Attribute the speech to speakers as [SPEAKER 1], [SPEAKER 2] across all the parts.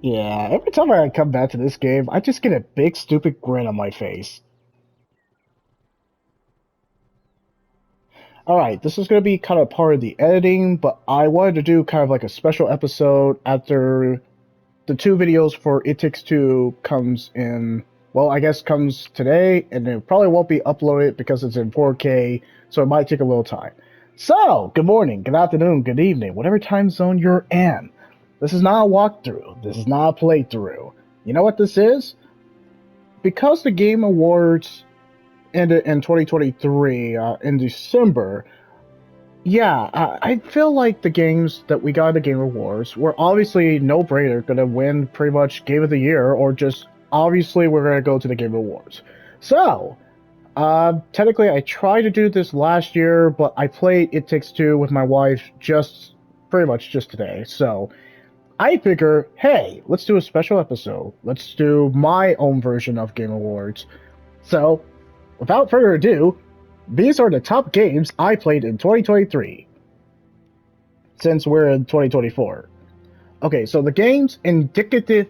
[SPEAKER 1] Yeah, every time I come back to this game, I just get a big stupid grin on my face. Alright, this is going to be kind of part of the editing, but I wanted to do kind of like a special episode after the two videos for It Takes Two comes in, well, I guess comes today, and it probably won't be uploaded because it's in 4K, so it might take a little time. So, good morning, good afternoon, good evening, whatever time zone you're in. This is not a walkthrough, this is not a playthrough. You know what this is? Because the Game Awards ended in 2023 in December, yeah, I feel like the games that we got in the Game Awards were obviously no-brainer going to win pretty much Game of the Year, or just obviously we're going to go to the Game Awards. So, technically I tried to do this last year, but I played It Takes Two with my wife just pretty much just today. So, I figure, hey, let's do a special episode. Let's do my own version of Game Awards. So, without further ado, these are the top games I played in 2023, since we're in 2024. Okay, so the games indicative,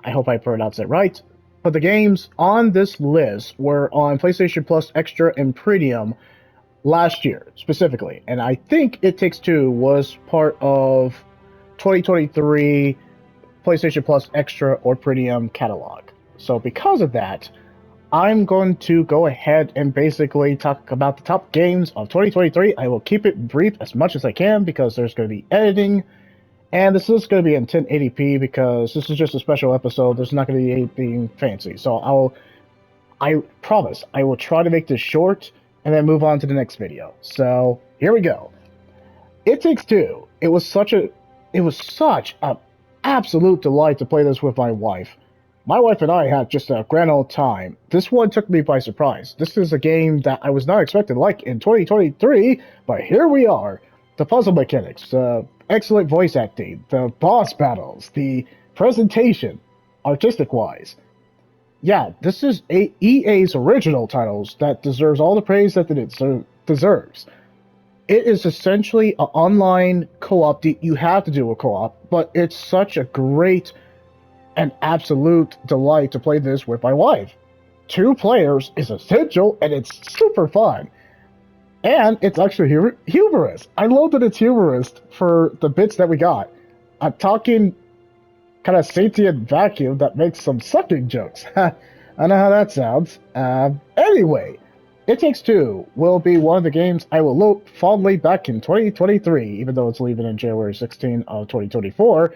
[SPEAKER 1] I hope I pronounced it right, but the games on this list were on PlayStation Plus Extra and Premium last year, specifically. And I think It Takes Two was part of 2023 PlayStation Plus Extra or Premium catalog. So because of that, I'm going to go ahead and basically talk about the top games of 2023. I will keep it brief as much as I can because there's going to be editing, and this is going to be in 1080p because this is just a special episode. There's not going to be anything fancy. So I promise, I will try to make this short and then move on to the next video. So here we go. It Takes Two. It was such a absolute delight to play this with my wife. My wife and I had just a grand old time. This one took me by surprise. This is a game that I was not expecting to like in 2023, but here we are. The puzzle mechanics, the excellent voice acting, the boss battles, the presentation, artistic wise. Yeah, this is EA's original titles that deserves all the praise that it deserves. It is essentially an online co-op. You have to do a co-op, but it's such a great and absolute delight to play this with my wife. Two players is essential, and it's super fun. And it's actually humorous. I love that it's humorous for the bits that we got. I'm talking kind of sentient vacuum that makes some sucking jokes. I know how that sounds. Anyway, It Takes Two will be one of the games I will look fondly back in 2023, even though it's leaving in January 16 of 2024.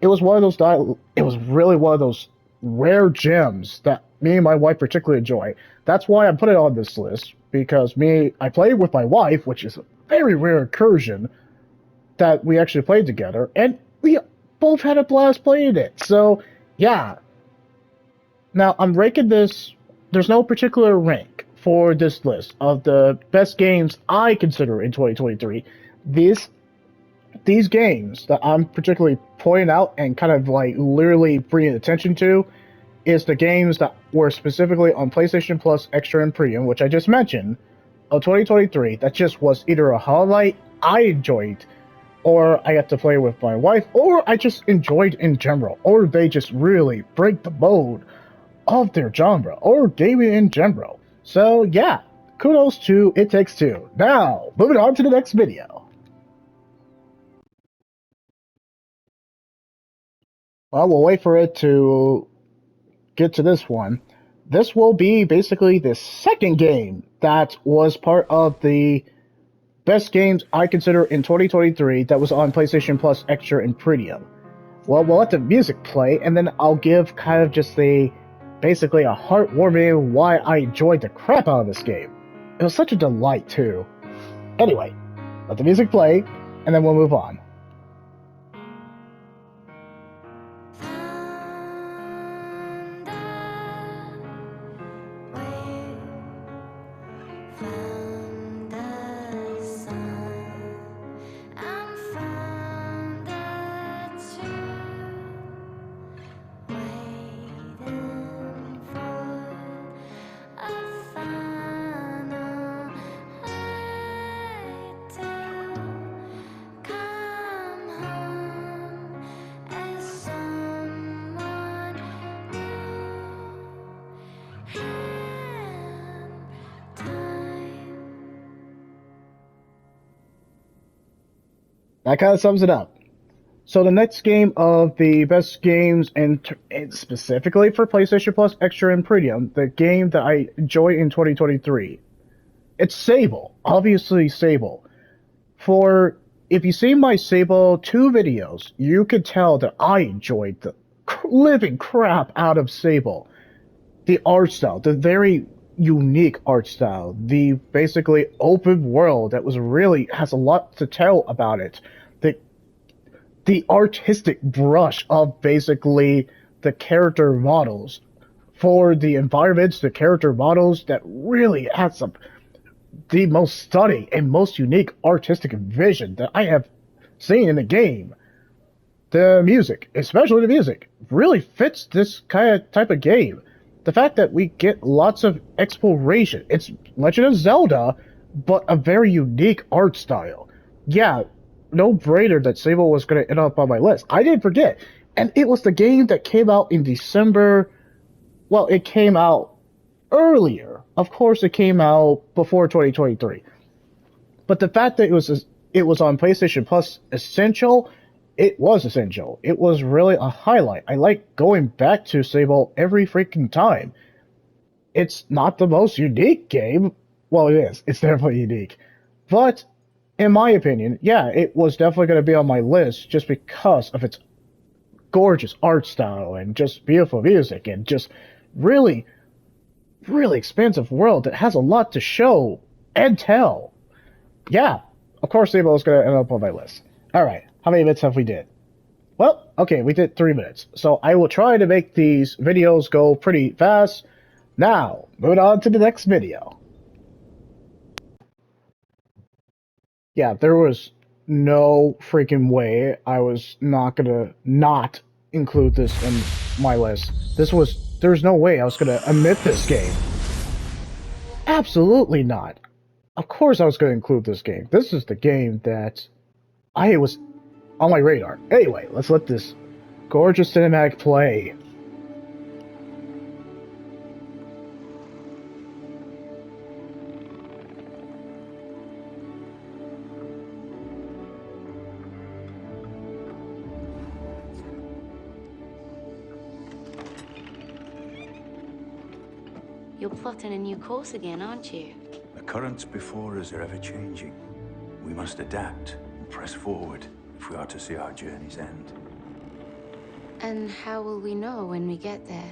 [SPEAKER 1] It was one of those it was really one of those rare gems that me and my wife particularly enjoy. That's why I put it on this list, because I played with my wife, which is a very rare incursion that we actually played together, and we both had a blast playing it. So yeah. Now I'm ranking this. There's no particular rank for this list of the best games I consider in 2023. These these games that I'm particularly pointing out and kind of like literally bringing attention to is the games that were specifically on PlayStation Plus Extra and Premium, which I just mentioned, of 2023. That just was either a highlight I enjoyed, or I got to play with my wife, or I just enjoyed in general, or they just really break the mold of their genre, or gaming in general. So yeah, kudos to It Takes Two. Now, moving on to the next video. Well, we'll wait for it to get to this one. This will be basically the second game that was part of the best games I consider in 2023 that was on PlayStation Plus Extra and Premium. Well, we'll let the music play, and then I'll give kind of just basically a heartwarming why I enjoyed the crap out of this game. It was such a delight, too. Anyway, let the music play, and then we'll move on. that kind of sums it up. So the next game of the best games, and specifically for PlayStation Plus Extra and Premium, the game that I enjoy in 2023, it's Sable. Obviously Sable. For if you see my Sable 2 videos, you could tell that I enjoyed the living crap out of Sable. The art style, the very unique art style, the basically open world that was really has a lot to tell about it. The the artistic brush of basically the character models for the environments, the character models that really had some the most stunning and most unique artistic vision that I have seen in a game. The music, especially the music, really fits this kind of type of game. The fact that we get lots of exploration, it's Legend of Zelda, but a very unique art style. Yeah, no brainer that Sable was going to end up on my list. I didn't forget. And it was the game that came out in December. Well, it came out earlier. Of course, it came out before 2023. But the fact that it was on PlayStation Plus Essential, it was essential. It was really a highlight. I like going back to Sable every freaking time. It's not the most unique game. Well, it is. It's definitely unique. But in my opinion, yeah, it was definitely going to be on my list just because of its gorgeous art style and just beautiful music and just really, really expansive world that has a lot to show and tell. Yeah, of course Sable is going to end up on my list. Alright, how many minutes have we did? Well, okay, we did 3 minutes. So I will try to make these videos go pretty fast. Now, moving on to the next video. Yeah, there was no freaking way I was not gonna not include this in my list. There's no way I was gonna omit this game. Absolutely not. Of course I was gonna include this game. This is the game that I was on my radar. Anyway, let's let this gorgeous cinematic play.
[SPEAKER 2] You're plotting a new course again, aren't you?
[SPEAKER 3] The currents before us are ever changing. We must adapt and press forward if we are to see our journey's end.
[SPEAKER 2] And how will we know when we get there?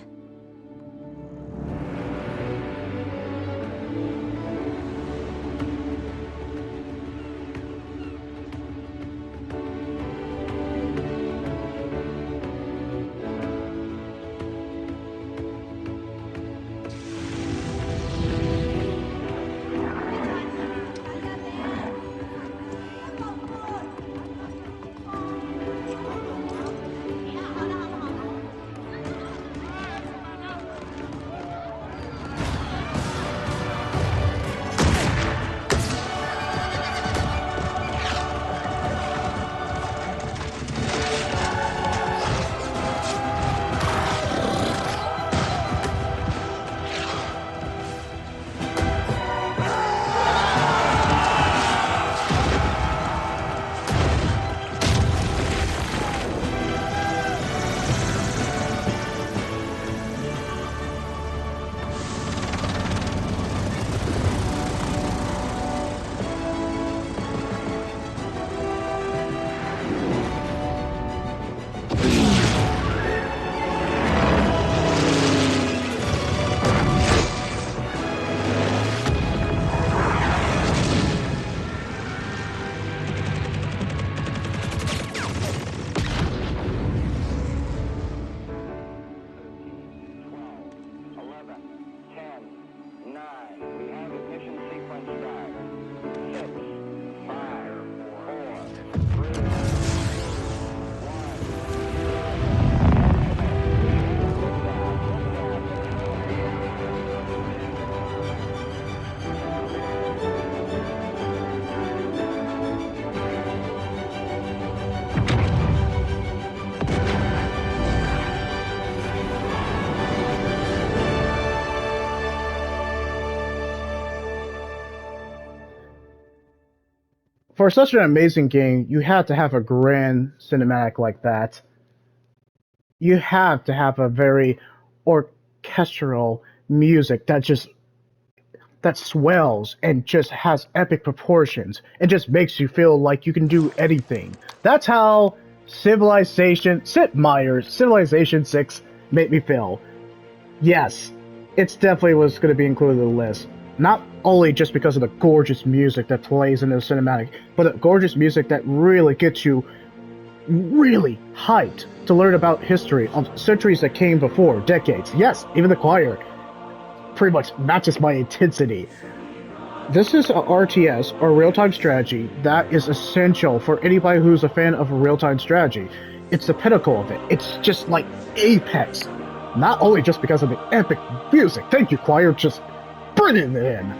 [SPEAKER 1] for such an amazing game, you have to have a grand cinematic like that. You have to have a very orchestral music that swells and just has epic proportions and just makes you feel like you can do anything. That's how Sid Meier's Civilization 6 made me feel. Yes, it's definitely was going to be included in the list. Not only just because of the gorgeous music that plays in the cinematic, but the gorgeous music that really gets you really hyped to learn about history of centuries that came before, decades. Yes, even the choir pretty much matches my intensity. This is a RTS, or real-time strategy, that is essential for anybody who's a fan of a real-time strategy. It's the pinnacle of it. It's just like apex. Not only just because of the epic music, thank you choir, just bringing it in.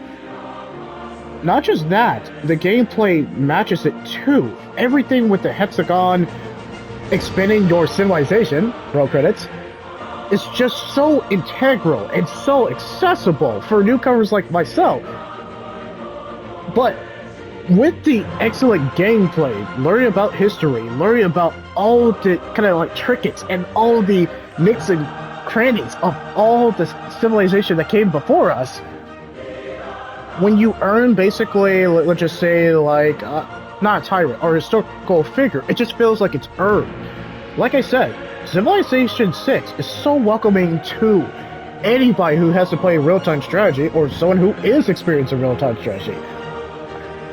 [SPEAKER 1] Not just that, the gameplay matches it too. Everything with the hexagon expanding your civilization, roll credits, is just so integral and so accessible for newcomers like myself. But with the excellent gameplay, learning about history, learning about all the kind of like trinkets and all the nicks and crannies of all the civilization that came before us, when you earn basically, let's just say, like, not a tyrant or a historical figure, it just feels like it's earned. Like I said, Civilization 6 is so welcoming to anybody who has to play real-time strategy or someone who is experienced in real-time strategy.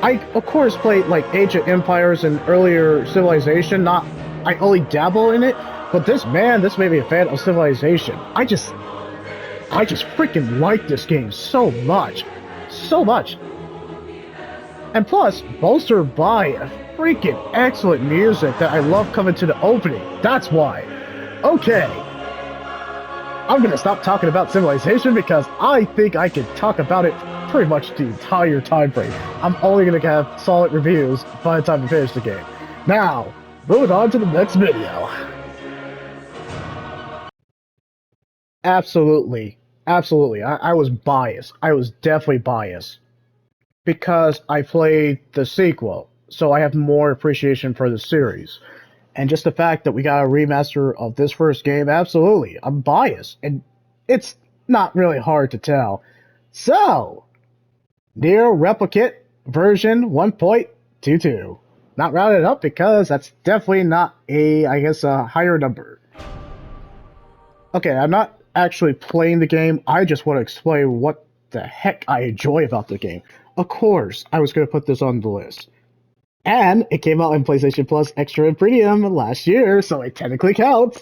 [SPEAKER 1] I, of course, played like Age of Empires and earlier Civilization. I only dabble in it, but this made me a fan of Civilization. I just freaking like this game so much. So much. And plus, bolstered by a freaking excellent music that I love coming to the opening. That's why. Okay. I'm gonna stop talking about Civilization because I think I can talk about it pretty much the entire time frame. I'm only gonna have solid reviews by the time I finish the game. Now, moving on to the next video. Absolutely. Absolutely. I was biased. I was definitely biased. Because I played the sequel, so I have more appreciation for the series. And just the fact that we got a remaster of this first game, absolutely, I'm biased. And it's not really hard to tell. So, Nier Replicant version 1.22. Not rounded up because that's definitely not a higher number. Okay, I'm not actually playing the game, I just want to explain what the heck I enjoy about the game. Of course, I was going to put this on the list. And it came out in PlayStation Plus Extra and Premium last year, so it technically counts.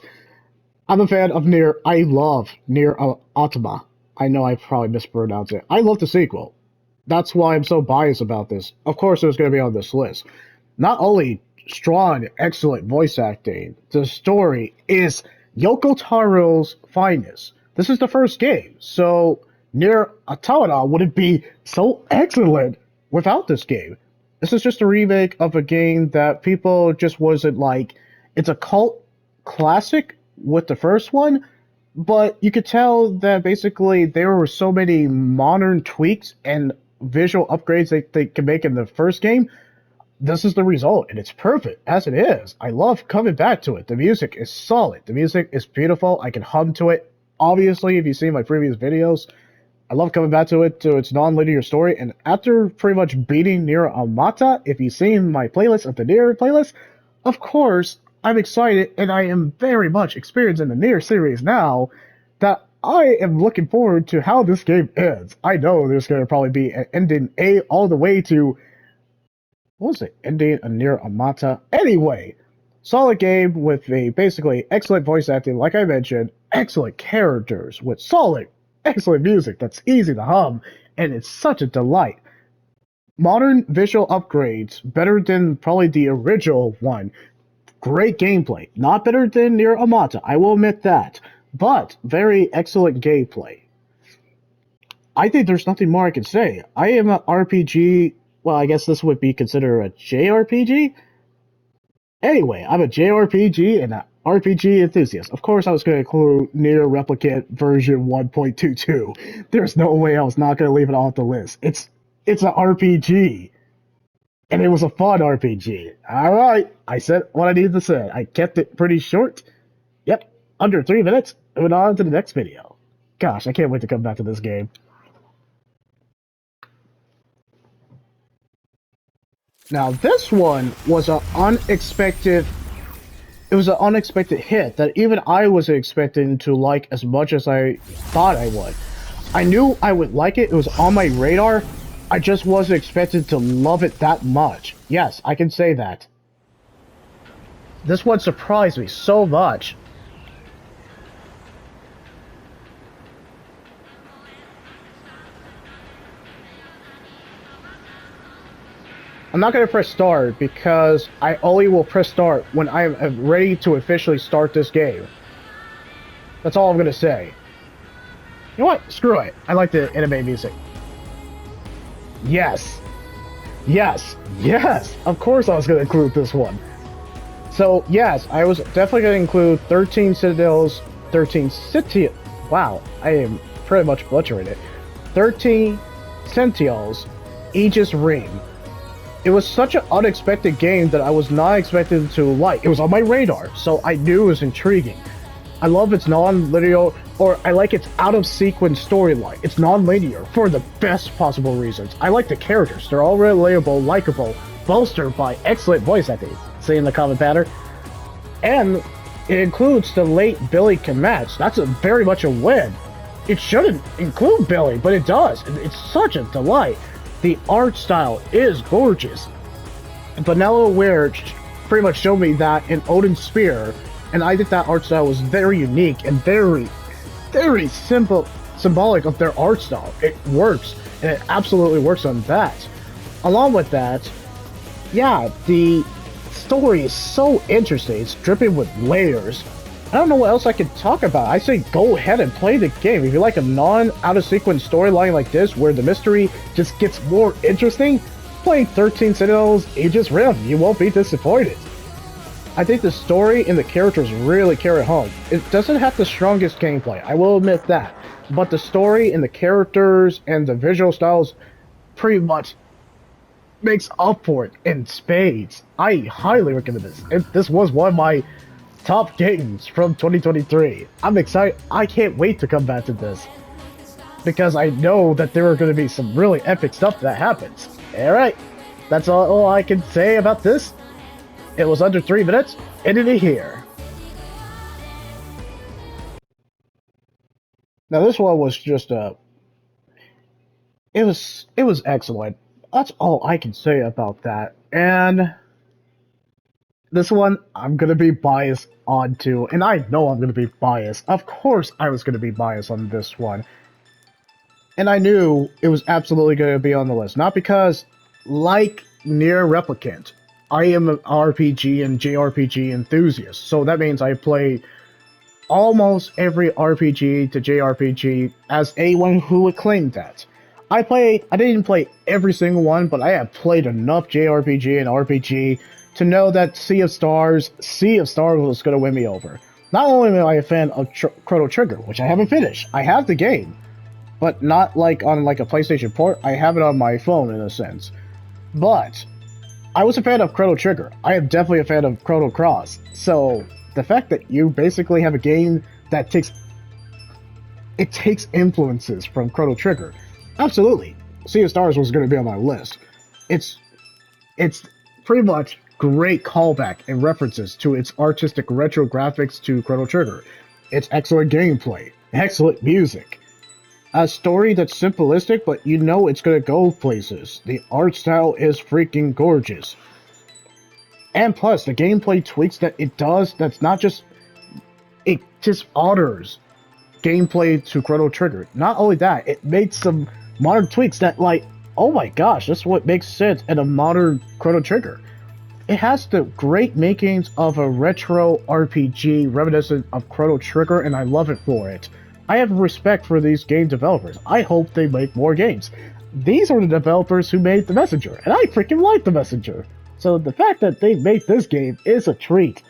[SPEAKER 1] I'm a fan of Nier. I love Nier Automata. I know I probably mispronounced it. I love the sequel. That's why I'm so biased about this. Of course, it was going to be on this list. Not only strong, excellent voice acting, the story is Yoko Taro's finest. This is the first game, so Nier Automata wouldn't be so excellent without this game. This is just a remake of a game that people just wasn't like. It's a cult classic with the first one, but you could tell that basically there were so many modern tweaks and visual upgrades that they can make in the first game. This is the result, and it's perfect as it is. I love coming back to it. The music is solid. The music is beautiful. I can hum to it. Obviously, if you've seen my previous videos, I love coming back to it, to its non-linear story, and after pretty much beating Nier Automata, if you've seen my playlist of the Nier playlist, of course, I'm excited, and I am very much experienced in the Nier series now, that I am looking forward to how this game ends. I know there's going to probably be an ending A all the way to, what was it, ending a Nier Automata? Anyway, solid game with a basically excellent voice acting, like I mentioned, excellent characters with solid excellent music that's easy to hum, and it's such a delight. Modern visual upgrades, better than probably the original one. Great gameplay. Not better than Nier Automata, I will admit that, but very excellent gameplay. I think there's nothing more I can say. I am an RPG, well, I guess this would be considered a JRPG? Anyway, I'm a JRPG and an RPG enthusiast. Of course, I was going to include Nier Replicant version 1.22. There's no way I was not going to leave it off the list. It's an RPG. And it was a fun RPG. Alright, I said what I needed to say. I kept it pretty short. Yep, under 3 minutes. Moving on to the next video. Gosh, I can't wait to come back to this game. Now, this one was an unexpected. It was an unexpected hit that even I wasn't expecting to like as much as I thought I would. I knew I would like it. It was on my radar. I just wasn't expecting to love it that much. Yes, I can say that. This one surprised me so much. I'm not going to press start because I only will press start when I am ready to officially start this game. That's all I'm going to say. You know what? Screw it. I like the anime music. Yes. Yes. Yes. Of course I was going to include this one. So, yes, I was definitely going to include 13 Citadels, 13 City... Wow, I am pretty much butchering it. 13 Sentinels, Aegis Ring. It was such an unexpected game that I was not expecting to like. It was on my radar, so I knew it was intriguing. I love its non-linear, or I like its out-of-sequence storyline. It's non-linear for the best possible reasons. I like the characters. They're all relatable, likable, bolstered by excellent voice acting. See in the comment pattern? And it includes the late Billy Komatsu. That's very much a win. It shouldn't include Billy, but it does. It's such a delight. The art style is gorgeous. Vanillaware pretty much showed me that in Odin's Spear, and I think that art style was very unique and very, very symbolic of their art style. It works, and it absolutely works on that. Along with that, yeah, the story is so interesting. It's dripping with layers. I don't know what else I can talk about. I say go ahead and play the game. If you like a non-out-of-sequence storyline like this, where the mystery just gets more interesting, play 13 Citadels, Aegis Rim. You won't be disappointed. I think the story and the characters really carry it home. It doesn't have the strongest gameplay, I will admit that. But the story and the characters and the visual styles pretty much makes up for it in spades. I highly recommend this. This was one of my top games from 2023. I'm excited. I can't wait to come back to this, because I know that there are going to be some really epic stuff that happens. Alright, that's all I can say about this. It was under 3 minutes, ended it here. Now this one was just it was excellent. That's all I can say about that. And this one, I'm going to be biased onto, and I know I'm going to be biased. Of course I was going to be biased on this one. And I knew it was absolutely going to be on the list. Not because, like Nier Replicant, I am an RPG and JRPG enthusiast. So that means I play almost every RPG to JRPG as anyone who would claim that. I didn't play every single one, but I have played enough JRPG and RPG to know that Sea of Stars was going to win me over. Not only am I a fan of Chrono Trigger, which I haven't finished, I have the game, but not like on like a PlayStation port. I have it on my phone in a sense. But I was a fan of Chrono Trigger. I am definitely a fan of Chrono Cross. So the fact that you basically have a game that takes influences from Chrono Trigger, absolutely. Sea of Stars was going to be on my list. It's pretty much great callback and references to its artistic retro graphics to Chrono Trigger. It's excellent gameplay, excellent music, a story that's simplistic, but you know it's gonna go places. The art style is freaking gorgeous. And plus, the gameplay tweaks that it does, it just honors gameplay to Chrono Trigger. Not only that, it makes some modern tweaks that, like, oh my gosh, that's what makes sense in a modern Chrono Trigger. It has the great makings of a retro RPG reminiscent of Chrono Trigger, and I love it for it. I have respect for these game developers. I hope they make more games. These are the developers who made The Messenger, and I freaking like The Messenger. So the fact that they made this game is a treat.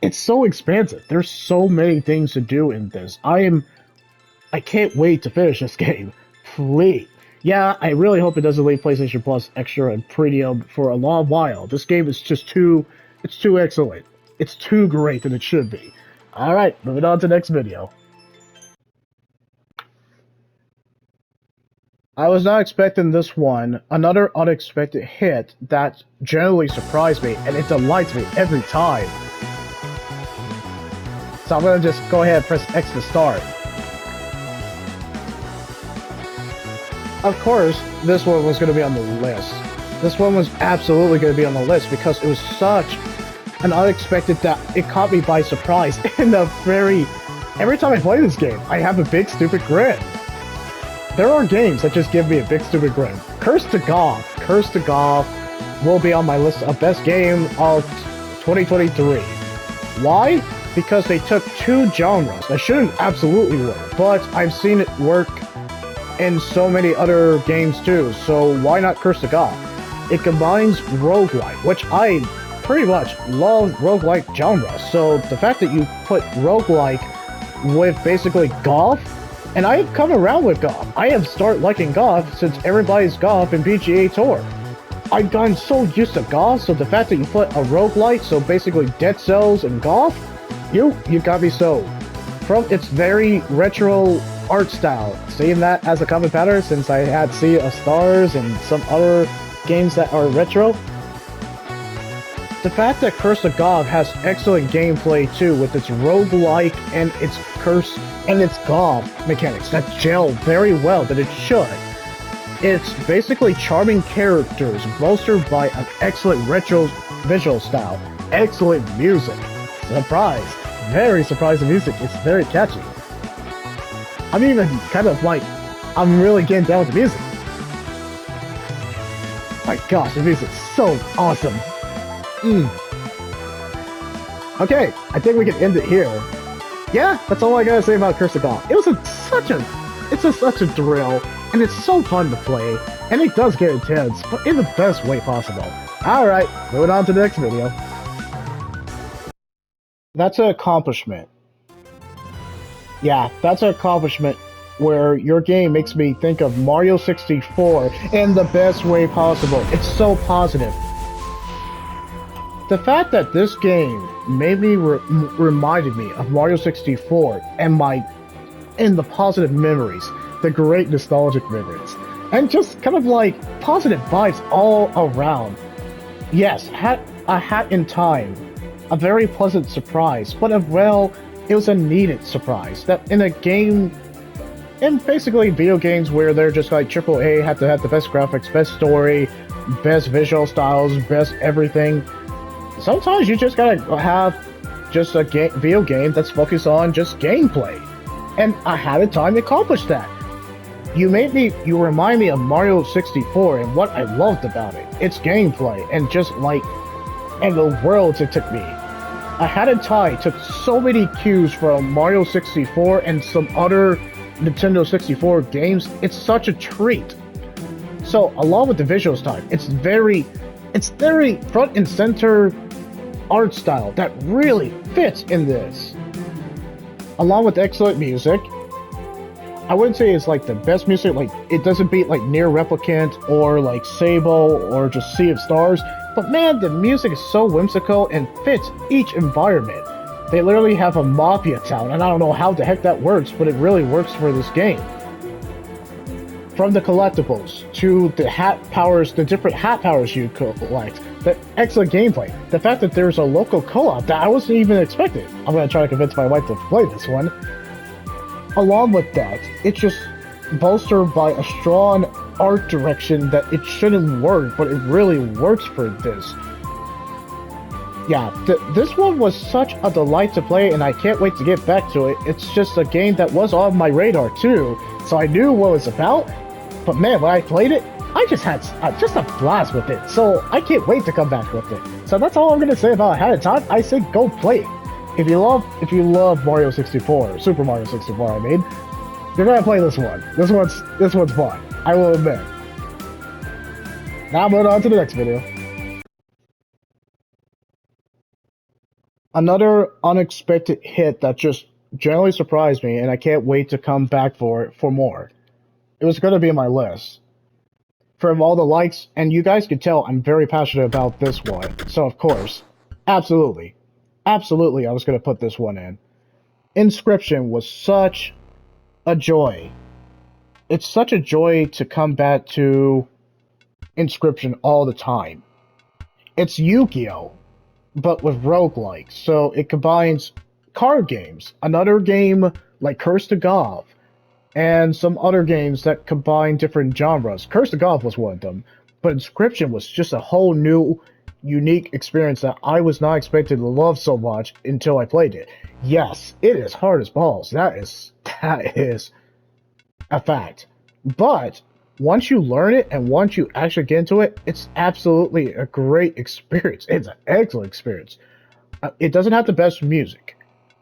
[SPEAKER 1] It's so expansive. There's so many things to do in this. I can't wait to finish this game. Please. Yeah, I really hope it doesn't leave PlayStation Plus Extra and Premium for a long while. This game is just too, it's too excellent. It's too great than it should be. Alright, moving on to the next video. I was not expecting this one. Another unexpected hit that generally surprised me, and it delights me every time. So I'm gonna just go ahead and press X to start. Of course, this one was gonna be on the list. This one was absolutely gonna be on the list because it was such an unexpected that it caught me by surprise in the very... Every time I play this game, I have a big stupid grin. There are games that just give me a big stupid grin. Curse to Golf. Curse to Golf will be on my list of best game of 2023. Why? Because they took two genres that shouldn't absolutely work, but I've seen it work in so many other games too, so why not Curse to Golf? It combines roguelike, which I pretty much love roguelike genre, so the fact that you put roguelike with basically golf, and I have come around with golf. I have started liking golf since everybody's golf in PGA Tour. I've gotten so used to golf, so the fact that you put a roguelike, so basically Dead Cells and golf, you got me sold. From its very retro art style, seeing that as a common pattern since I had Sea of Stars and some other games that are retro. The fact that Curse of God has excellent gameplay too, with its roguelike and its curse and its golf mechanics that gel very well, that it should. It's basically charming characters bolstered by an excellent retro visual style, excellent music. Surprise! Very surprising music, it's very catchy. I'm even kind of like, I'm really getting down with the music. My gosh, the music's so awesome. Okay, I think we can end it here. Yeah, that's all I gotta say about Curse of God. It was such a thrill, and it's so fun to play, and it does get intense, but in the best way possible. Alright, moving on to the next video. That's an accomplishment. Yeah, that's an accomplishment where your game makes me think of Mario 64 in the best way possible. It's so positive. The fact that this game made me reminded me of Mario 64 and the positive memories, the great nostalgic memories, and just kind of like positive vibes all around. Yes, a hat in time, a very pleasant surprise, but it was a needed surprise that in a game, in basically video games where they're just like AAA, have to have the best graphics, best story, best visual styles, best everything. Sometimes you just gotta have just a video game that's focused on just gameplay. And I had a time to accomplish that. You remind me of Mario 64 and what I loved about it. Its gameplay and just like, and the worlds it took me. I had a tie took so many cues from Mario 64 and some other Nintendo 64 games. It's such a treat. So along with the visual style, it's very front and center art style that really fits in this. Along with excellent music. I wouldn't say it's like the best music, like it doesn't beat like Nier Replicant or like Sable or just Sea of Stars, but man, the music is so whimsical and fits each environment. They literally have a mafia town, and I don't know how the heck that works, but it really works for this game. From the collectibles to the hat powers, the different hat powers you collect, the excellent gameplay, the fact that there's a local co-op that I wasn't even expecting. I'm gonna try to convince my wife to play this one. Along with that, it's just bolstered by a strong art direction that it shouldn't work, but it really works for this. Yeah, this one was such a delight to play, and I can't wait to get back to it. It's just a game that was on my radar too, so I knew what it was about. But man, when I played it, I just had just a blast with it, so I can't wait to come back with it. So that's all I'm gonna say about Hat in Time. I say go play it. If you love Mario 64, Super Mario 64, I mean, you're gonna play this one. This one's fun. I will admit. Now moving on to the next video. Another unexpected hit that just generally surprised me, and I can't wait to come back for more. It was going to be on my list. from all the likes, and you guys can tell I'm very passionate about this one. So of course, absolutely, absolutely, I was gonna put this one in. Inscription was such a joy. It's such a joy to come back to Inscription all the time. It's Yu-Gi-Oh! But with roguelikes, so it combines card games, another game like Curse to Golf, and some other games that combine different genres. Curse to Golf was one of them, but Inscription was just a whole new, unique experience that I was not expected to love so much until I played it. Yes, it is hard as balls. That is a fact. But once you learn it and once you actually get into it, it's absolutely a great experience. It's an excellent experience. It doesn't have the best music.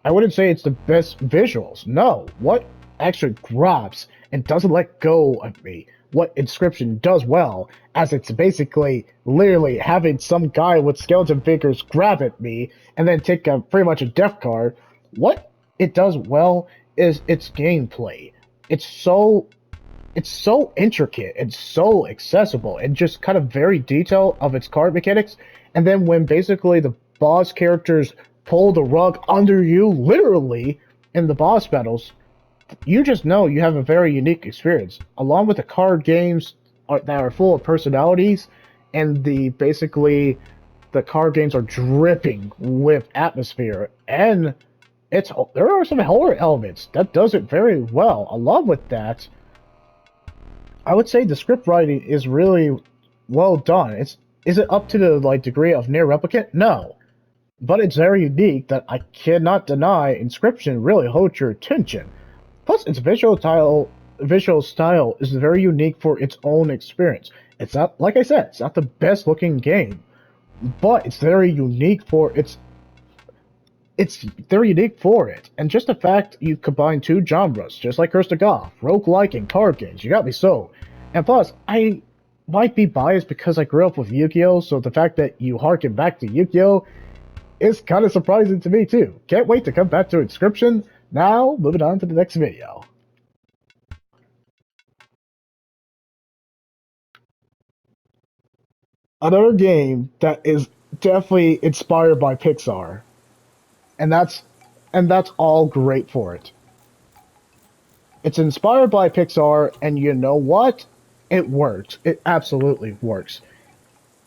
[SPEAKER 1] I wouldn't say it's the best visuals. No, what actually grabs and doesn't let go of me, what Inscription does well, as it's basically literally having some guy with skeleton fingers grab at me and then take pretty much a death card. What it does well is its gameplay. It's so intricate and so accessible and just kind of very detailed of its card mechanics. And then when basically the boss characters pull the rug under you, literally, in the boss battles, you just know you have a very unique experience. Along with the card games that are full of personalities, and basically the card games are dripping with atmosphere, and there are some horror elements that does it very well. Along with that, I would say the script writing is really well done. Is it up to the degree of Nier Replicant? No, but it's very unique that I cannot deny. Inscription really holds your attention. Plus, its visual style is very unique for its own experience. It's not, like I said, it's not the best looking game, but it's very unique for it's very unique for it. And just the fact you combine two genres, just like Curse to Golf, roguelike and card games, you got me sold. And plus, I might be biased because I grew up with Yu-Gi-Oh! So the fact that you harken back to Yu-Gi-Oh! Is kind of surprising to me too. Can't wait to come back to Inscription. Now, moving on to the next video. Another game that is definitely inspired by Pixar. And that's all great for it. It's inspired by Pixar, and you know what? It works. It absolutely works.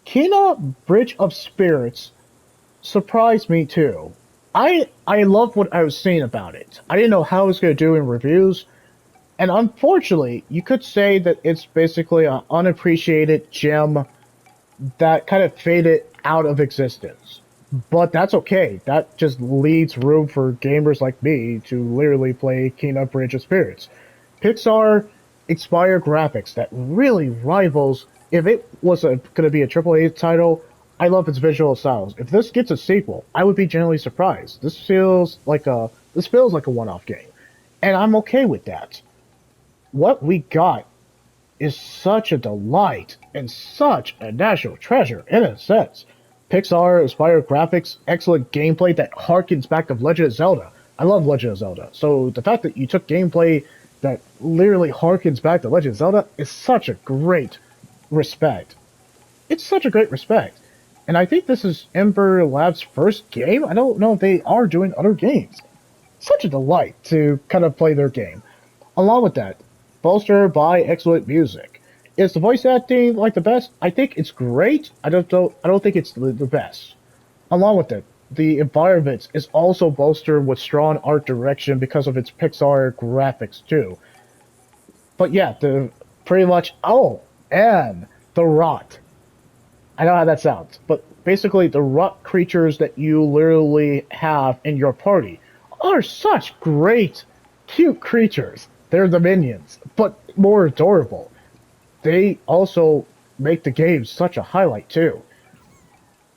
[SPEAKER 1] Kena Bridge of Spirits surprised me too. I love what I was seeing about it. I didn't know how it was going to do in reviews, and unfortunately, you could say that it's basically an unappreciated gem that kind of faded out of existence. But that's okay. That just leaves room for gamers like me to literally play Kena Bridge of Spirits. Pixar inspired graphics that really rivals. If it was going to be a AAA title, I love its visual styles. If this gets a sequel, I would be genuinely surprised. This feels like a one-off game, and I'm okay with that. What we got is such a delight and such a national treasure in a sense. Pixar-inspired graphics, excellent gameplay that harkens back to Legend of Zelda. I love Legend of Zelda, so the fact that you took gameplay that literally harkens back to Legend of Zelda is such a great respect. It's such a great respect. And I think this is Ember Lab's first game. I don't know if they are doing other games. Such a delight to kind of play their game. Along with that, bolstered by excellent music. Is the voice acting like the best? I think it's great. I don't think it's the best. Along with it, the environment is also bolstered with strong art direction because of its Pixar graphics too. But yeah, pretty much. Oh, and the rot. I know how that sounds, but basically the rot creatures that you literally have in your party are such great, cute creatures. They're the minions, but more adorable. They also make the game such a highlight too.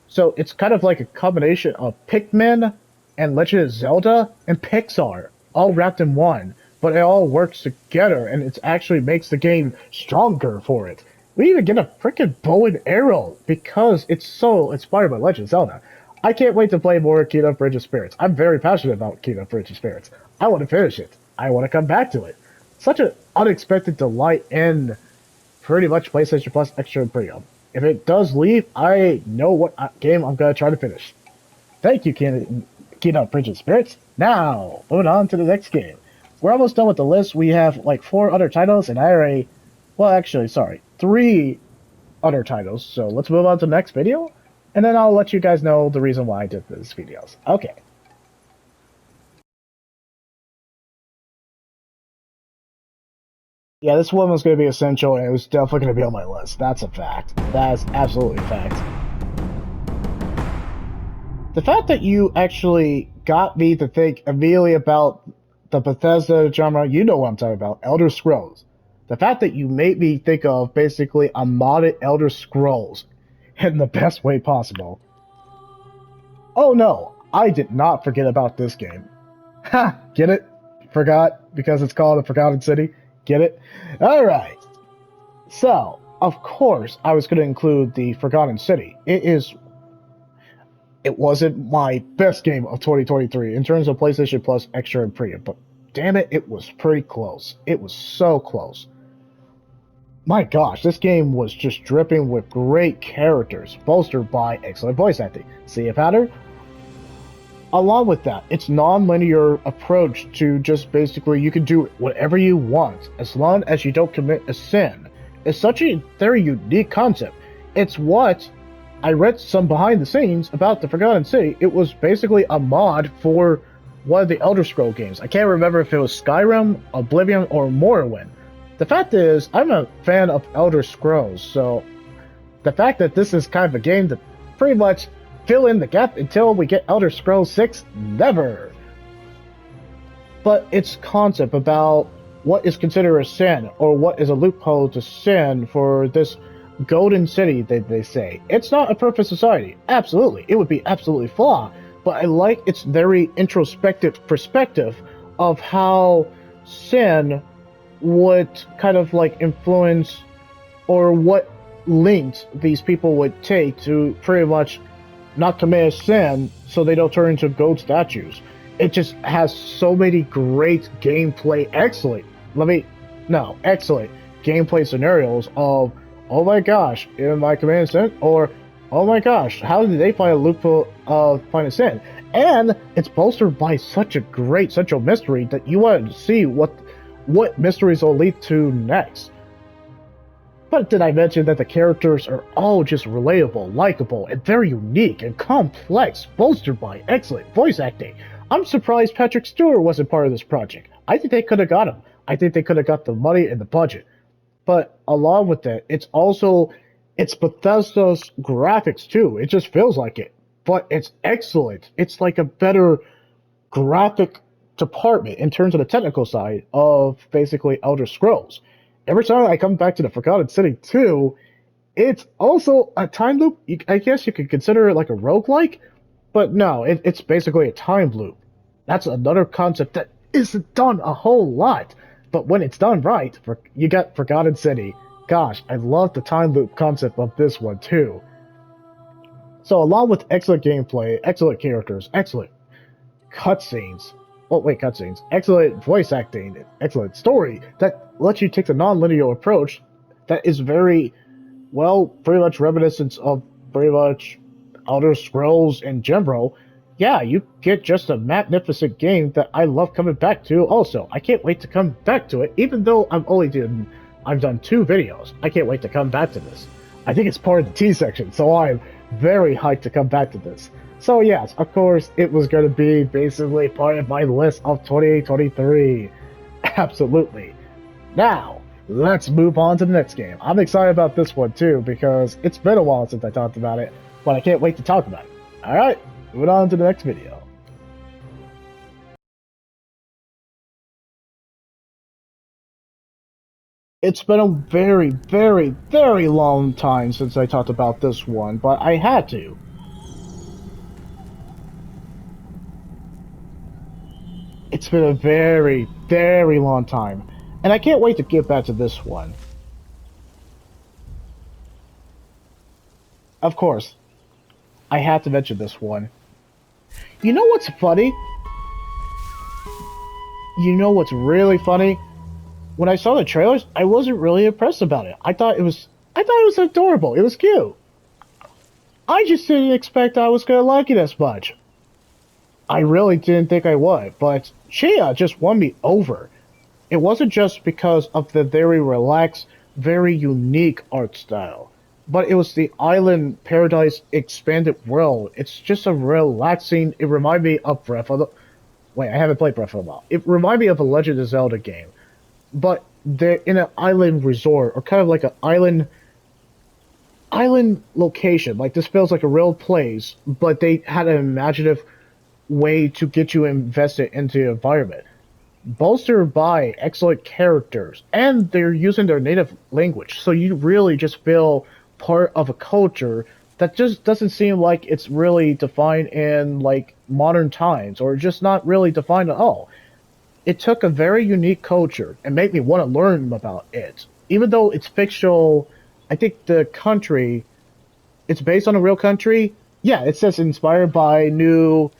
[SPEAKER 1] So it's kind of like a combination of Pikmin and Legend of Zelda and Pixar, all wrapped in one, but it all works together and it actually makes the game stronger for it. We even get a freaking bow and arrow because it's so inspired by Legend of Zelda. I can't wait to play more Kena Bridge of Spirits. I'm very passionate about Kena Bridge of Spirits. I want to finish it. I want to come back to it. Such an unexpected delight and pretty much PlayStation Plus Extra Premium. If it does leave, I know what game I'm going to try to finish. Thank you, Kingdom Prince Spirits. Now, moving on to the next game. We're almost done with the list. We have like 4 other titles, and I already... Well, actually, sorry. 3 other titles. So let's move on to the next video, and then I'll let you guys know the reason why I did these videos. Okay. Yeah, this one was going to be essential, and it was definitely going to be on my list. That's a fact. That's absolutely a fact. The fact that you actually got me to think immediately about the Bethesda genre, you know what I'm talking about, Elder Scrolls. The fact that you made me think of basically a modded Elder Scrolls in the best way possible. Oh no, I did not forget about this game. Ha! Get it? Forgot? Because it's called The Forgotten City? Get it? Alright. So, of course, I was going to include The Forgotten City. It wasn't my best game of 2023 in terms of PlayStation Plus Extra and Premium, but damn it, it was pretty close. It was so close. My gosh, this game was just dripping with great characters, bolstered by excellent voice acting. See a pattern? Along with that, its non-linear approach to just basically you can do whatever you want as long as you don't commit a sin is such a very unique concept. It's what I read some behind the scenes about The Forgotten City. It was basically a mod for one of the Elder Scrolls games. I can't remember if it was Skyrim, Oblivion, or Morrowind. The fact is, I'm a fan of Elder Scrolls, so the fact that this is kind of a game to pretty much fill in the gap until we get Elder Scrolls 6, never. But its concept about what is considered a sin, or what is a loophole to sin for this Golden City, they say. It's not a perfect society. Absolutely. It would be absolutely flawed. But I like its very introspective perspective of how sin would kind of like influence, or what lengths these people would take to pretty much not commit a sin so they don't turn into gold statues. It just has so many great gameplay, excellent gameplay scenarios of, oh my gosh, am I committing a sin? Or, oh my gosh, how did they find a loophole of finding a sin? And it's bolstered by such a great central mystery that you want to see what mysteries will lead to next. But did I mention that the characters are all just relatable, likable, and very unique and complex, bolstered by excellent voice acting? I'm surprised Patrick Stewart wasn't part of this project. I think they could have got him. I think they could have got the money and the budget. But along with that, it's Bethesda's graphics too. It just feels like it. But it's excellent. It's like a better graphic department in terms of the technical side of basically Elder Scrolls. Every time I come back to the Forgotten City 2, it's also a time loop. I guess you could consider it like a roguelike, but no, it's basically a time loop. That's another concept that isn't done a whole lot, but when it's done right, you got Forgotten City. Gosh, I love the time loop concept of this one too. So along with excellent gameplay, excellent characters, excellent cutscenes, excellent voice acting, excellent story that lets you take the non-linear approach that is very, well, pretty much reminiscent of pretty much Elder Scrolls in general. Yeah, you get just a magnificent game that I love coming back to. Also, I can't wait to come back to it, even though I've done 2 videos. I can't wait to come back to this. I think it's part of the T section, so I'm very hyped to come back to this. So yes, of course, it was going to be basically part of my list of 2023. Absolutely. Now, let's move on to the next game. I'm excited about this one too, because it's been a while since I talked about it, but I can't wait to talk about it. Alright, moving on to the next video. It's been a very, very, very long time since I talked about this one, but I had to. It's been a very, very long time, and I can't wait to get back to this one. Of course, I had to mention this one. You know what's funny? You know what's really funny? when I saw the trailers, I wasn't really impressed about it. I thought it was adorable. It was cute. I just didn't expect I was gonna like it as much. I really didn't think I would, but Chia just won me over. It wasn't just because of the very relaxed, very unique art style, but it was the island paradise expanded world. It's just a relaxing. It reminded me of Breath of the. Wait, I haven't played Breath of the Wild. It reminded me of a Legend of Zelda game, but they're in an island resort or kind of like an island location. Like this feels like a real place, but they had an imaginative way to get you invested into the environment. Bolstered by excellent characters, and they're using their native language, so you really just feel part of a culture that just doesn't seem like it's really defined in like modern times, or just not really defined at all. It took a very unique culture and made me want to learn about it. Even though it's fictional, I think the country, it's based on a real country. Yeah, it says inspired by New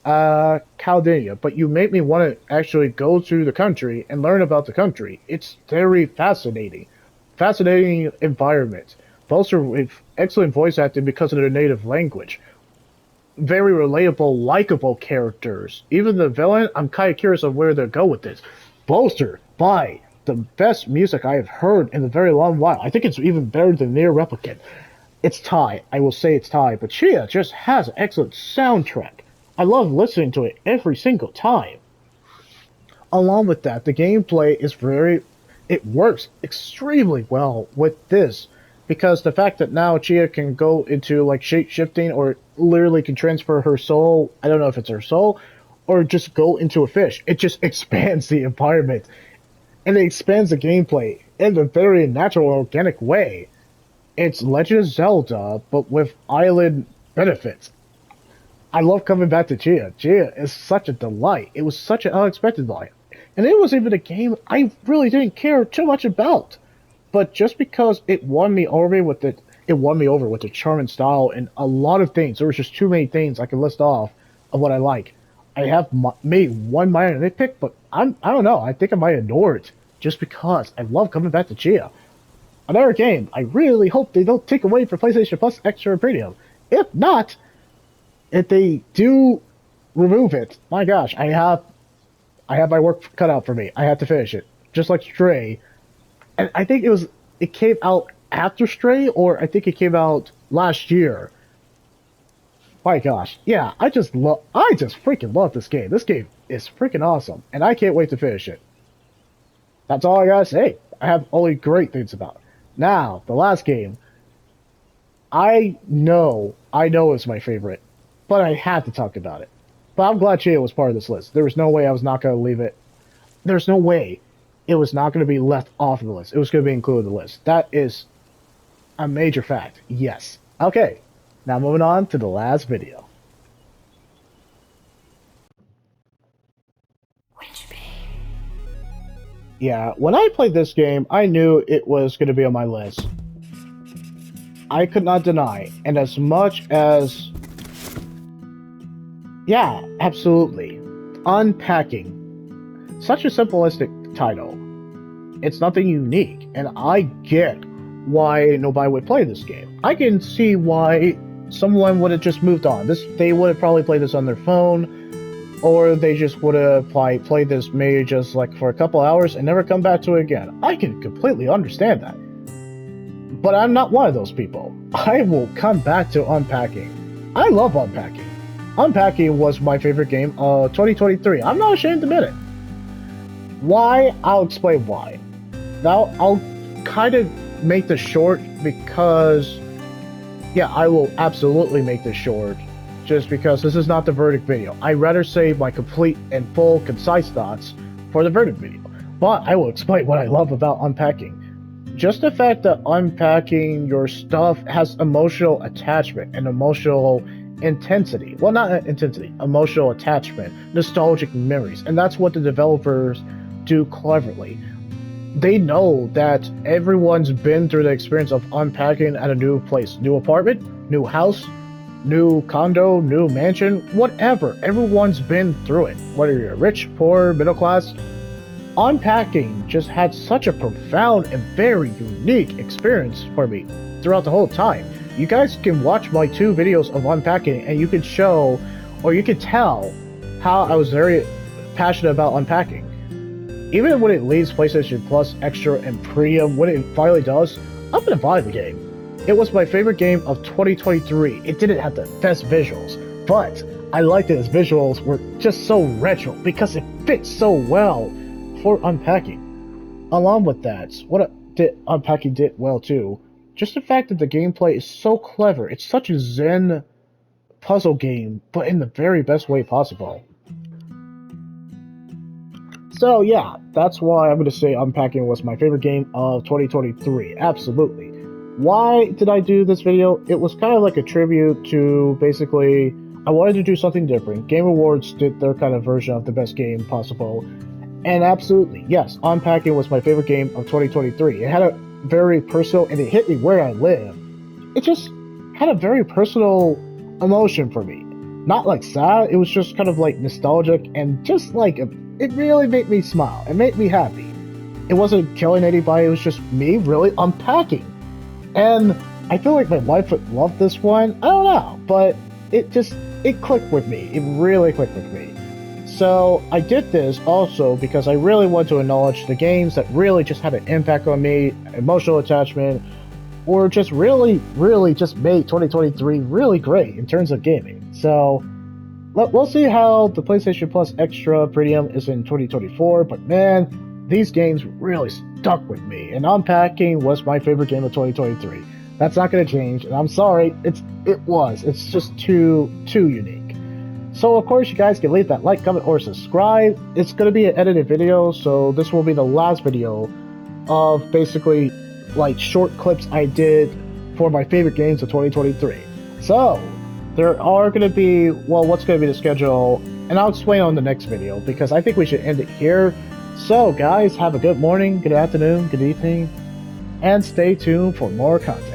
[SPEAKER 1] Caledonia, but you make me want to actually go to the country and learn about the country. It's very fascinating. Fascinating environment. Also with excellent voice acting because of their native language. Very relatable, likable characters. Even the villain, I'm kind of curious of where they'll go with this. Bolstered by the best music I have heard in a very long while. I think it's even better than Near Replicant. It's Thai. I will say it's Thai, but Chia just has an excellent soundtrack. I love listening to it every single time. Along with that, the gameplay is it works extremely well with this because the fact that now Chia can go into like shape shifting or literally can transfer her soul, I don't know if it's her soul, or just go into a fish. It just expands the environment and it expands the gameplay in a very natural, organic way. It's Legend of Zelda, but with island benefits. I love coming back to Chia. Chia is such a delight. It was such an unexpected delight. And it was even a game I really didn't care too much about. But just because it won me over with it won me over with the charm and style and a lot of things. There was just too many things I could list off of what I like. I have made one minor nitpick, but I don't know. I think I might ignore it just because I love coming back to Chia. Another game I really hope they don't take away for PlayStation Plus Extra Premium. If not, if they do remove it, my gosh, I have my work cut out for me. I have to finish it, just like Stray. And I think it came out after Stray, or I think it came out last year. My gosh, yeah, I just freaking love this game. This game is freaking awesome, and I can't wait to finish it. That's all I gotta say. I have only great things about it. Now, the last game, I know it's my favorite, but I had to talk about it. But I'm glad Chia was part of this list. There was no way I was not going to leave it. There's no way it was not going to be left off of the list. It was going to be included in the list. That is a major fact. Yes. Okay. Now moving on to the last video. Yeah, when I played this game, I knew it was going to be on my list. I could not deny. And as much as... Yeah, absolutely. Unpacking. Such a simplistic title. It's nothing unique, and I get why nobody would play this game. I can see why someone would have just moved on. They would have probably played this on their phone, or they just would have played this maybe just like for a couple hours and never come back to it again. I can completely understand that. But I'm not one of those people. I will come back to Unpacking. I love Unpacking. Unpacking was my favorite game of 2023. I'm not ashamed to admit it. Why? I'll explain why. Now, I'll kind of make this short because, yeah, I will absolutely make this short just because this is not the verdict video. I'd rather save my complete and full, concise thoughts for the verdict video. But I will explain what I love about Unpacking. Just the fact that unpacking your stuff has emotional attachment and emotional intensity. Well, not intensity, emotional attachment, nostalgic memories. And that's what the developers do cleverly. They know that everyone's been through the experience of unpacking at a new place. New apartment, new house, new condo, new mansion, whatever. Everyone's been through it. Whether you're rich, poor, middle class, Unpacking just had such a profound and very unique experience for me throughout the whole time. You guys can watch my 2 videos of Unpacking and you can show, or you can tell, how I was very passionate about Unpacking. Even when it leaves PlayStation Plus Extra and Premium, when it finally does, I'm gonna buy the game. It was my favorite game of 2023. It didn't have the best visuals, but I liked it as visuals were just so retro because it fits so well for Unpacking. Along with that, Unpacking did well too, just the fact that the gameplay is so clever. It's such a zen puzzle game, but in the very best way possible. So yeah, that's why I'm going to say Unpacking was my favorite game of 2023. Absolutely. Why did I do this video? It was kind of like a tribute to, basically, I wanted to do something different. Game Awards did their kind of version of the best game possible. And absolutely, yes, Unpacking was my favorite game of 2023. It had a very personal, and it hit me where I live. It just had a very personal emotion for me. Not like sad, it was just kind of like nostalgic, and just like, it really made me smile. It made me happy. It wasn't killing anybody, it was just me really unpacking. And I feel like my wife would love this one. I don't know, but it clicked with me. It really clicked with me. So I did this also because I really want to acknowledge the games that really just had an impact on me, emotional attachment, or just really just made 2023 really great in terms of gaming. So we'll see how the PlayStation Plus Extra Premium is in 2024, but man, these games really stuck with me, and Unpacking was my favorite game of 2023. That's not going to change, and I'm sorry, it's just too unique. So of course you guys can leave that like, comment, or subscribe. It's going to be an edited video, so this will be the last video of basically like short clips I did for my favorite games of 2023. So there are going to be, well, what's going to be the schedule, and I'll explain on the next video because I think we should end it here. So guys, have a good morning, good afternoon, good evening, and stay tuned for more content.